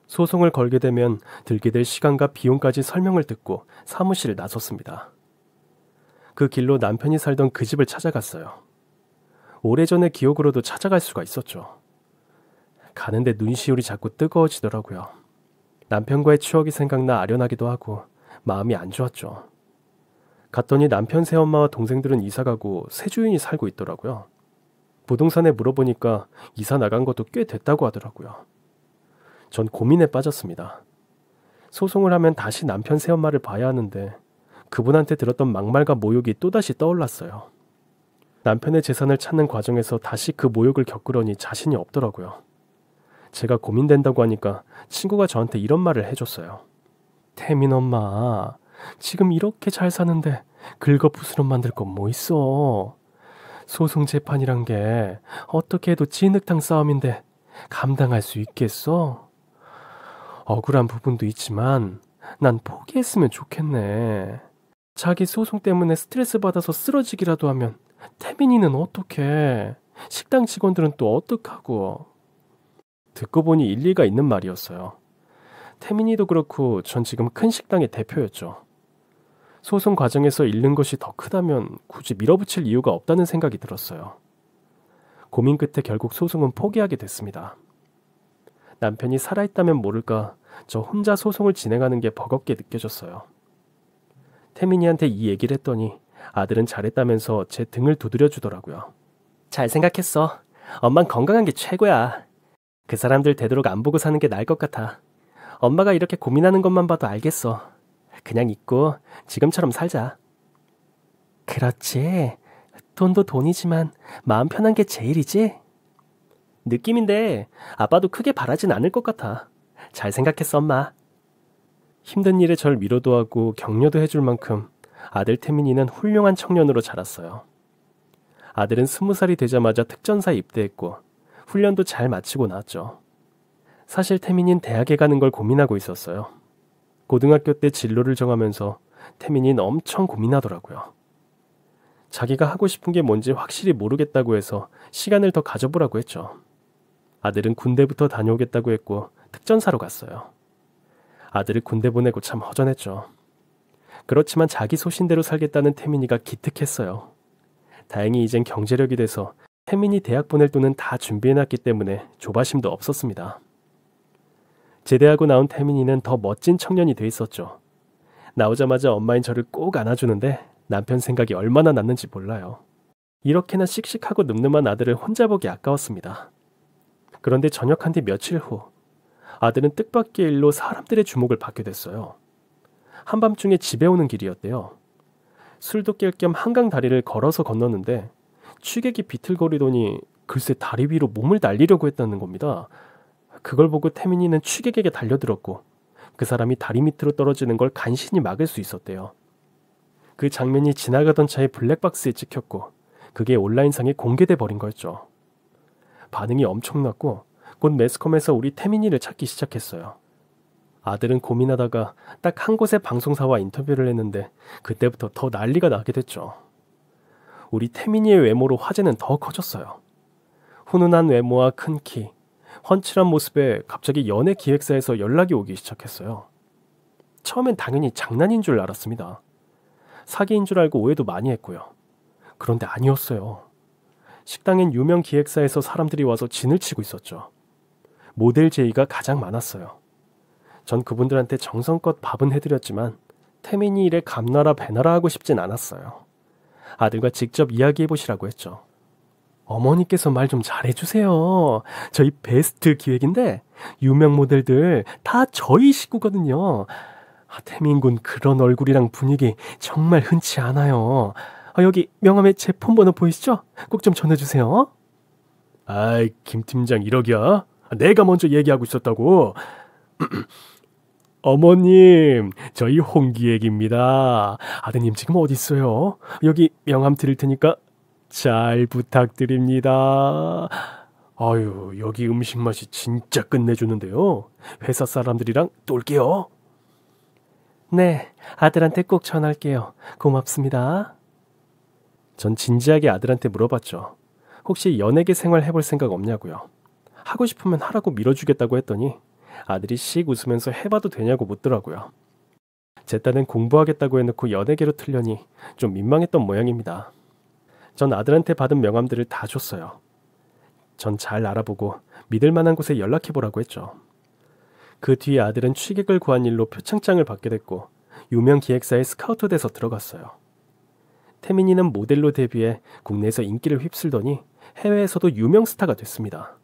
소송을 걸게 되면 들게 될 시간과 비용까지 설명을 듣고 사무실에 나섰습니다. 그 길로 남편이 살던 그 집을 찾아갔어요. 오래전의 기억으로도 찾아갈 수가 있었죠. 가는데 눈시울이 자꾸 뜨거워지더라고요. 남편과의 추억이 생각나 아련하기도 하고 마음이 안 좋았죠. 갔더니 남편 새엄마와 동생들은 이사가고 새 주인이 살고 있더라고요. 부동산에 물어보니까 이사 나간 것도 꽤 됐다고 하더라고요. 전 고민에 빠졌습니다. 소송을 하면 다시 남편 새엄마를 봐야 하는데 그분한테 들었던 막말과 모욕이 또다시 떠올랐어요. 남편의 재산을 찾는 과정에서 다시 그 모욕을 겪으려니 자신이 없더라고요. 제가 고민된다고 하니까 친구가 저한테 이런 말을 해줬어요. 태민 엄마, 지금 이렇게 잘 사는데 긁어부스럼 만들 건 뭐 있어. 소송 재판이란 게 어떻게 해도 진흙탕 싸움인데 감당할 수 있겠어? 억울한 부분도 있지만 난 포기했으면 좋겠네. 자기 소송 때문에 스트레스 받아서 쓰러지기라도 하면 태민이는 어떡해? 식당 직원들은 또 어떡하고? 듣고 보니 일리가 있는 말이었어요. 태민이도 그렇고 전 지금 큰 식당의 대표였죠. 소송 과정에서 잃는 것이 더 크다면 굳이 밀어붙일 이유가 없다는 생각이 들었어요. 고민 끝에 결국 소송은 포기하게 됐습니다. 남편이 살아있다면 모를까 저 혼자 소송을 진행하는 게 버겁게 느껴졌어요. 태민이한테 이 얘기를 했더니 아들은 잘했다면서 제 등을 두드려 주더라고요. 잘 생각했어. 엄만 건강한 게 최고야. 그 사람들 되도록 안 보고 사는 게 나을 것 같아. 엄마가 이렇게 고민하는 것만 봐도 알겠어. 그냥 잊고 지금처럼 살자. 그렇지. 돈도 돈이지만 마음 편한 게 제일이지? 느낌인데 아빠도 크게 바라진 않을 것 같아. 잘 생각했어, 엄마. 힘든 일에 절 위로도 하고 격려도 해줄 만큼 아들 태민이는 훌륭한 청년으로 자랐어요. 아들은 20살이 되자마자 특전사에 입대했고 훈련도 잘 마치고 나왔죠. 사실 태민이는 대학에 가는 걸 고민하고 있었어요. 고등학교 때 진로를 정하면서 태민이는 엄청 고민하더라고요. 자기가 하고 싶은 게 뭔지 확실히 모르겠다고 해서 시간을 더 가져보라고 했죠. 아들은 군대부터 다녀오겠다고 했고 특전사로 갔어요. 아들을 군대 보내고 참 허전했죠. 그렇지만 자기 소신대로 살겠다는 태민이가 기특했어요. 다행히 이젠 경제력이 돼서 태민이 대학 보낼 돈은 다 준비해놨기 때문에 조바심도 없었습니다. 제대하고 나온 태민이는 더 멋진 청년이 돼 있었죠. 나오자마자 엄마인 저를 꼭 안아주는데 남편 생각이 얼마나 났는지 몰라요. 이렇게나 씩씩하고 늠름한 아들을 혼자 보기 아까웠습니다. 그런데 전역한 뒤 며칠 후 아들은 뜻밖의 일로 사람들의 주목을 받게 됐어요. 한밤중에 집에 오는 길이었대요. 술도 깰 겸 한강 다리를 걸어서 건넜는데 취객이 비틀거리더니 글쎄 다리 위로 몸을 날리려고 했다는 겁니다. 그걸 보고 태민이는 취객에게 달려들었고 그 사람이 다리 밑으로 떨어지는 걸 간신히 막을 수 있었대요. 그 장면이 지나가던 차의 블랙박스에 찍혔고 그게 온라인상에 공개돼 버린 거였죠. 반응이 엄청났고 곧 매스컴에서 우리 태민이를 찾기 시작했어요. 아들은 고민하다가 딱 한 곳의 방송사와 인터뷰를 했는데 그때부터 더 난리가 나게 됐죠. 우리 태민이의 외모로 화제는 더 커졌어요. 훈훈한 외모와 큰 키, 훤칠한 모습에 갑자기 연예 기획사에서 연락이 오기 시작했어요. 처음엔 당연히 장난인 줄 알았습니다. 사기인 줄 알고 오해도 많이 했고요. 그런데 아니었어요. 식당엔 유명 기획사에서 사람들이 와서 진을 치고 있었죠. 모델 제의가 가장 많았어요. 전 그분들한테 정성껏 밥은 해드렸지만 태민이 일에 감나라 배나라 하고 싶진 않았어요. 아들과 직접 이야기해보시라고 했죠. 어머니께서 말 좀 잘해주세요. 저희 베스트 기획인데 유명 모델들 다 저희 식구거든요. 태민군 그런 얼굴이랑 분위기 정말 흔치 않아요. 여기 명함에 제 폰번호 보이시죠? 꼭 좀 전해주세요. 아이, 김 팀장 이러기야? 내가 먼저 얘기하고 있었다고. 어머님, 저희 홍기획입니다. 아드님 지금 어디 있어요? 여기 명함 드릴 테니까 잘 부탁드립니다. 아유, 여기 음식 맛이 진짜 끝내주는데요. 회사 사람들이랑 또 올게요. 네, 아들한테 꼭 전할게요. 고맙습니다. 전 진지하게 아들한테 물어봤죠. 혹시 연예계 생활 해볼 생각 없냐고요. 하고 싶으면 하라고 밀어주겠다고 했더니 아들이 씩 웃으면서 해봐도 되냐고 묻더라고요. 제 딴엔 공부하겠다고 해놓고 연예계로 틀려니 좀 민망했던 모양입니다. 전 아들한테 받은 명함들을 다 줬어요. 전 잘 알아보고 믿을 만한 곳에 연락해보라고 했죠. 그 뒤에 아들은 취객을 구한 일로 표창장을 받게 됐고 유명 기획사에 스카우트 돼서 들어갔어요. 태민이는 모델로 데뷔해 국내에서 인기를 휩쓸더니 해외에서도 유명 스타가 됐습니다.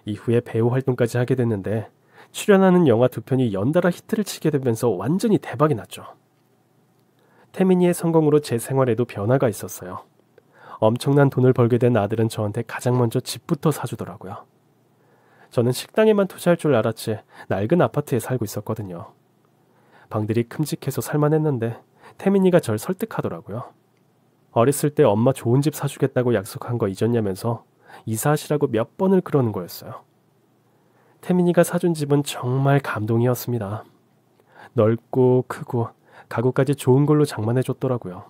이후에 배우 활동까지 하게 됐는데 출연하는 영화 2편이 연달아 히트를 치게 되면서 완전히 대박이 났죠. 태민이의 성공으로 제 생활에도 변화가 있었어요. 엄청난 돈을 벌게 된 아들은 저한테 가장 먼저 집부터 사주더라고요. 저는 식당에만 투자할 줄 알았지 낡은 아파트에 살고 있었거든요. 방들이 큼직해서 살만했는데 태민이가 절 설득하더라고요. 어렸을 때 엄마 좋은 집 사주겠다고 약속한 거 잊었냐면서 이사하시라고 몇 번을 그러는 거였어요. 태민이가 사준 집은 정말 감동이었습니다. 넓고 크고 가구까지 좋은 걸로 장만해줬더라고요.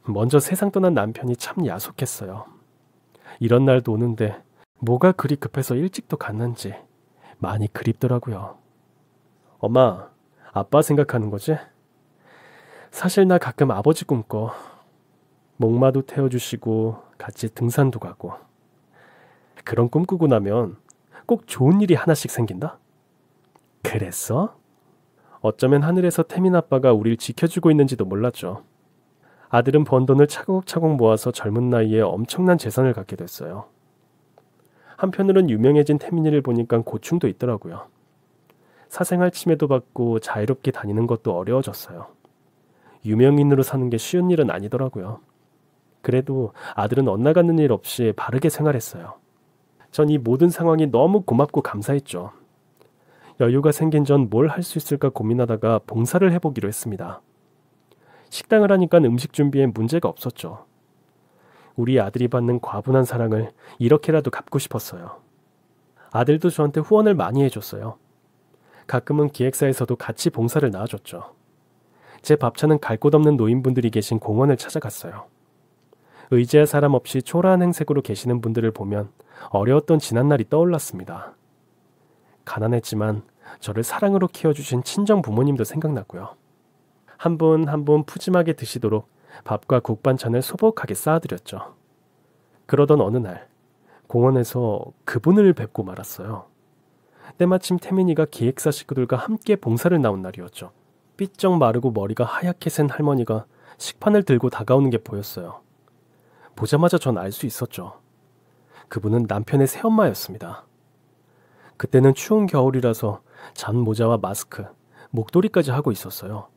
먼저 세상 떠난 남편이 참 야속했어요. 이런 날도 오는데 뭐가 그리 급해서 일찍도 갔는지 많이 그립더라고요. 엄마, 아빠 생각하는 거지? 사실 나 가끔 아버지 꿈꿔. 목마도 태워주시고 같이 등산도 가고. 그런 꿈 꾸고 나면 꼭 좋은 일이 하나씩 생긴다? 그랬어? 어쩌면 하늘에서 태민 아빠가 우릴 지켜주고 있는지도 몰랐죠. 아들은 번 돈을 차곡차곡 모아서 젊은 나이에 엄청난 재산을 갖게 됐어요. 한편으론 유명해진 태민이를 보니까 고충도 있더라고요. 사생활 침해도 받고 자유롭게 다니는 것도 어려워졌어요. 유명인으로 사는 게 쉬운 일은 아니더라고요. 그래도 아들은 엇나가는 일 없이 바르게 생활했어요. 전 이 모든 상황이 너무 고맙고 감사했죠. 여유가 생긴 전 뭘 할 수 있을까 고민하다가 봉사를 해보기로 했습니다. 식당을 하니까 음식 준비에 문제가 없었죠. 우리 아들이 받는 과분한 사랑을 이렇게라도 갚고 싶었어요. 아들도 저한테 후원을 많이 해줬어요. 가끔은 기획사에서도 같이 봉사를 나와줬죠. 제 밥차는 갈 곳 없는 노인분들이 계신 공원을 찾아갔어요. 의지할 사람 없이 초라한 행색으로 계시는 분들을 보면 어려웠던 지난날이 떠올랐습니다. 가난했지만 저를 사랑으로 키워주신 친정 부모님도 생각났고요. 한 분 한 분 푸짐하게 드시도록 밥과 국 반찬을 소복하게 쌓아드렸죠. 그러던 어느 날 공원에서 그분을 뵙고 말았어요. 때마침 태민이가 기획사 식구들과 함께 봉사를 나온 날이었죠. 삐쩍 마르고 머리가 하얗게 센 할머니가 식판을 들고 다가오는 게 보였어요. 보자마자 전 알 수 있었죠. 그분은 남편의 새엄마였습니다. 그때는 추운 겨울이라서 잠 모자와 마스크, 목도리까지 하고 있었어요.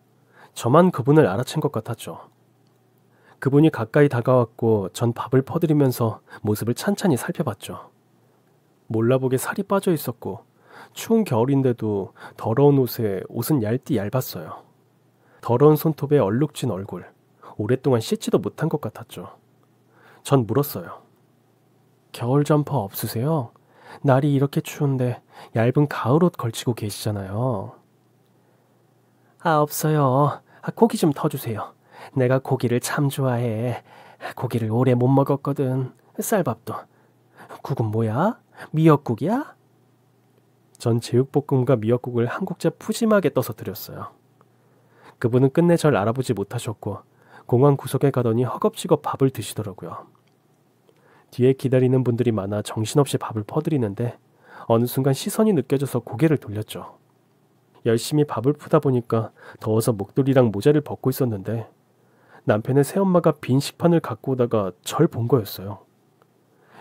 저만 그분을 알아챈 것 같았죠. 그분이 가까이 다가왔고 전 밥을 퍼드리면서 모습을 찬찬히 살펴봤죠. 몰라보게 살이 빠져 있었고 추운 겨울인데도 더러운 옷은 얇디 얇았어요. 더러운 손톱에 얼룩진 얼굴, 오랫동안 씻지도 못한 것 같았죠. 전 물었어요. 겨울 점퍼 없으세요? 날이 이렇게 추운데 얇은 가을옷 걸치고 계시잖아요. 없어요. 고기 좀 터주세요. 내가 고기를 참 좋아해. 고기를 오래 못 먹었거든. 쌀밥도. 국은 뭐야? 미역국이야? 전 제육볶음과 미역국을 한 국자 푸짐하게 떠서 드렸어요. 그분은 끝내 절 알아보지 못하셨고 공원 구석에 가더니 허겁지겁 밥을 드시더라고요. 뒤에 기다리는 분들이 많아 정신없이 밥을 퍼드리는데 어느 순간 시선이 느껴져서 고개를 돌렸죠. 열심히 밥을 푸다 보니까 더워서 목도리랑 모자를 벗고 있었는데 남편의 새엄마가 빈 식판을 갖고 오다가 절 본 거였어요.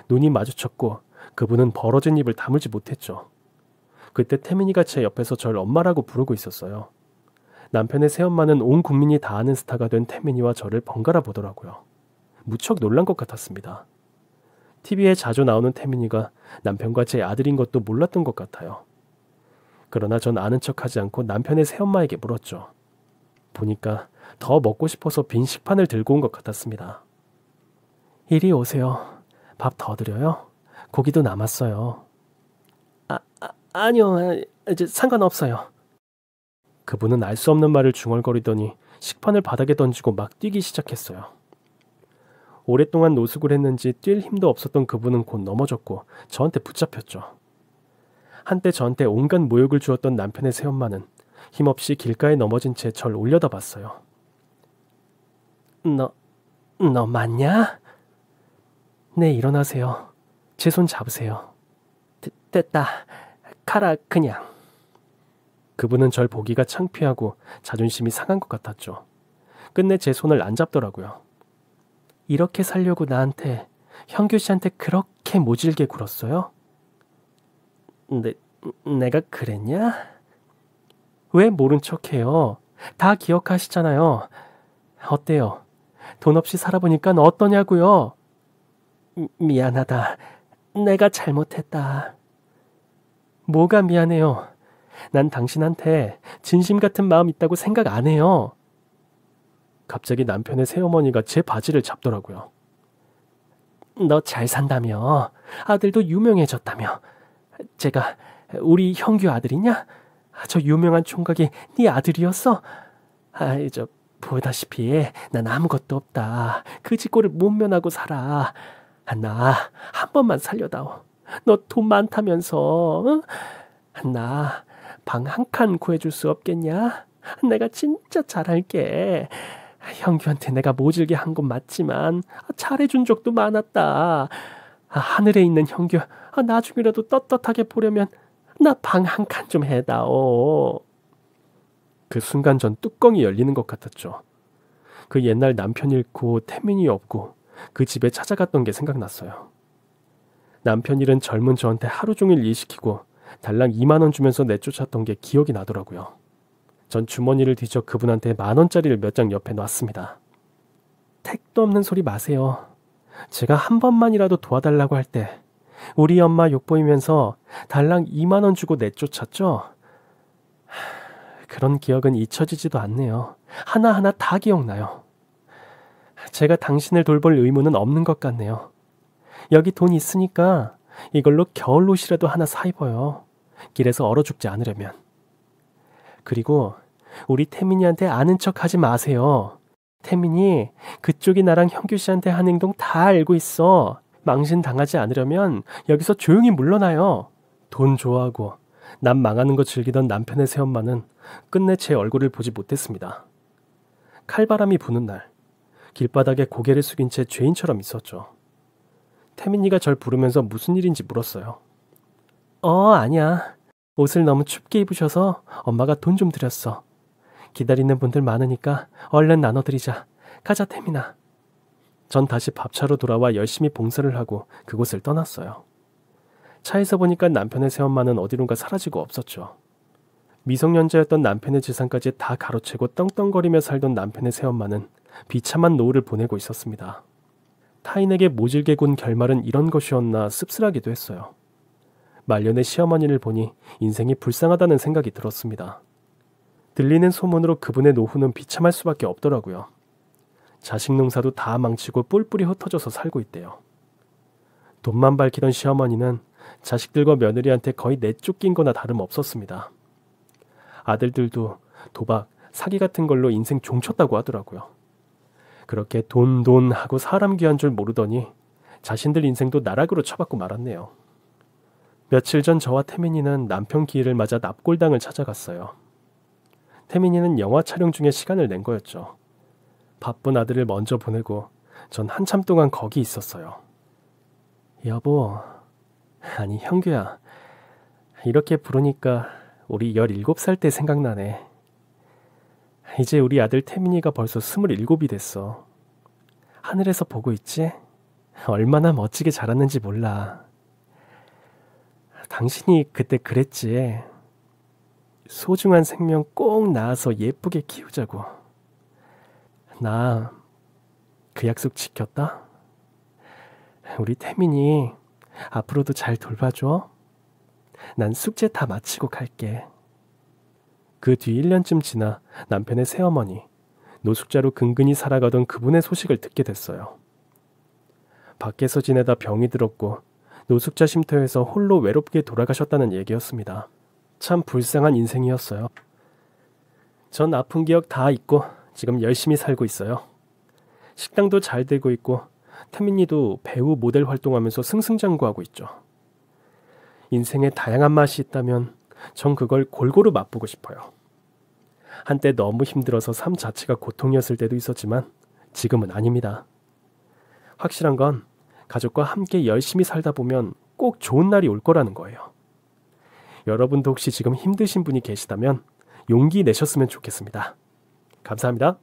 눈이 마주쳤고 그분은 벌어진 입을 다물지 못했죠. 그때 태민이가 제 옆에서 절 엄마라고 부르고 있었어요. 남편의 새엄마는 온 국민이 다 아는 스타가 된 태민이와 저를 번갈아 보더라고요. 무척 놀란 것 같았습니다. TV에 자주 나오는 태민이가 남편과 제 아들인 것도 몰랐던 것 같아요. 그러나 전 아는 척하지 않고 남편의 새엄마에게 물었죠. 보니까 더 먹고 싶어서 빈 식판을 들고 온 것 같았습니다. 이리 오세요. 밥 더 드려요? 고기도 남았어요. 아니요. 이제 상관없어요. 그분은 알 수 없는 말을 중얼거리더니 식판을 바닥에 던지고 막 뛰기 시작했어요. 오랫동안 노숙을 했는지 뛸 힘도 없었던 그분은 곧 넘어졌고 저한테 붙잡혔죠. 한때 저한테 온갖 모욕을 주었던 남편의 새엄마는 힘없이 길가에 넘어진 채 절 올려다 봤어요. 너 맞냐? 네, 일어나세요. 제 손 잡으세요. 됐다. 가라 그냥. 그분은 절 보기가 창피하고 자존심이 상한 것 같았죠. 끝내 제 손을 안 잡더라고요. 이렇게 살려고 나한테, 형규 씨한테 그렇게 모질게 굴었어요? 내가 그랬냐? 왜 모른 척해요? 다 기억하시잖아요. 어때요? 돈 없이 살아보니까 어떠냐고요? 미안하다. 내가 잘못했다. 뭐가 미안해요? 난 당신한테 진심 같은 마음 있다고 생각 안 해요. 갑자기 남편의 새어머니가 제 바지를 잡더라고요. 너 잘 산다며? 아들도 유명해졌다며? 우리 형규 아들이냐? 저 유명한 총각이 네 아들이었어? 아이, 보다시피 난 아무것도 없다. 그 짓꼴을 못 면하고 살아. 나 한 번만 살려다오. 너 돈 많다면서. 응? 나 방 한 칸 구해줄 수 없겠냐? 내가 진짜 잘할게. 형규한테 내가 모질게 한 건 맞지만 잘해준 적도 많았다. 하늘에 있는 형규, 나중이라도 떳떳하게 보려면 나 방 한 칸 좀 해다오. 그 순간 전 뚜껑이 열리는 것 같았죠. 그 옛날 남편 잃고 태민이 없고 그 집에 찾아갔던 게 생각났어요. 남편 잃은 젊은 저한테 하루 종일 일 시키고 달랑 2만 원 주면서 내쫓았던 게 기억이 나더라고요. 전 주머니를 뒤져 그분한테 10,000원짜리를 몇 장 옆에 놨습니다. 택도 없는 소리 마세요. 제가 한 번만이라도 도와달라고 할 때 우리 엄마 욕보이면서 달랑 2만 원 주고 내쫓았죠? 그런 기억은 잊혀지지도 않네요. 하나하나 다 기억나요. 제가 당신을 돌볼 의무는 없는 것 같네요. 여기 돈 있으니까 이걸로 겨울옷이라도 하나 사 입어요. 길에서 얼어 죽지 않으려면. 그리고 우리 태민이한테 아는 척 하지 마세요. 태민이 그쪽이 나랑 형규 씨한테 한 행동 다 알고 있어. 망신 당하지 않으려면 여기서 조용히 물러나요. 돈 좋아하고 남 망하는 거 즐기던 남편의 새엄마는 끝내 제 얼굴을 보지 못했습니다. 칼바람이 부는 날 길바닥에 고개를 숙인 채 죄인처럼 있었죠. 태민이가 절 부르면서 무슨 일인지 물었어요. 아니야. 옷을 너무 춥게 입으셔서 엄마가 돈 좀 드렸어. 기다리는 분들 많으니까 얼른 나눠드리자. 가자, 태민아. 전 다시 밥차로 돌아와 열심히 봉사를 하고 그곳을 떠났어요. 차에서 보니까 남편의 새엄마는 어디론가 사라지고 없었죠. 미성년자였던 남편의 재산까지 다 가로채고 떵떵거리며 살던 남편의 새엄마는 비참한 노후를 보내고 있었습니다. 타인에게 모질게 군 결말은 이런 것이었나 씁쓸하기도 했어요. 말년의 시어머니를 보니 인생이 불쌍하다는 생각이 들었습니다. 들리는 소문으로 그분의 노후는 비참할 수밖에 없더라고요. 자식 농사도 다 망치고 뿔뿔이 흩어져서 살고 있대요. 돈만 밝히던 시어머니는 자식들과 며느리한테 거의 내쫓긴 거나 다름없었습니다. 아들들도 도박, 사기 같은 걸로 인생 종쳤다고 하더라고요. 그렇게 돈 하고 사람 귀한 줄 모르더니 자신들 인생도 나락으로 처박고 말았네요. 며칠 전 저와 태민이는 남편 기일을 맞아 납골당을 찾아갔어요. 태민이는 영화 촬영 중에 시간을 낸 거였죠. 바쁜 아들을 먼저 보내고 전 한참 동안 거기 있었어요. 여보, 아니 형규야, 이렇게 부르니까 우리 17살 때 생각나네. 이제 우리 아들 태민이가 벌써 27이 됐어. 하늘에서 보고 있지? 얼마나 멋지게 자랐는지 몰라. 당신이 그때 그랬지. 소중한 생명 꼭 낳아서 예쁘게 키우자고. 나 그 약속 지켰다? 우리 태민이 앞으로도 잘 돌봐줘. 난 숙제 다 마치고 갈게. 그 뒤 1년쯤 지나 남편의 새어머니, 노숙자로 근근히 살아가던 그분의 소식을 듣게 됐어요. 밖에서 지내다 병이 들었고 노숙자 쉼터에서 홀로 외롭게 돌아가셨다는 얘기였습니다. 참 불쌍한 인생이었어요. 전 아픈 기억 다 잊고 지금 열심히 살고 있어요. 식당도 잘 되고 있고 태민이도 배우 모델 활동하면서 승승장구하고 있죠. 인생에 다양한 맛이 있다면 전 그걸 골고루 맛보고 싶어요. 한때 너무 힘들어서 삶 자체가 고통이었을 때도 있었지만 지금은 아닙니다. 확실한 건 가족과 함께 열심히 살다 보면 꼭 좋은 날이 올 거라는 거예요. 여러분도 혹시 지금 힘드신 분이 계시다면 용기 내셨으면 좋겠습니다. 감사합니다.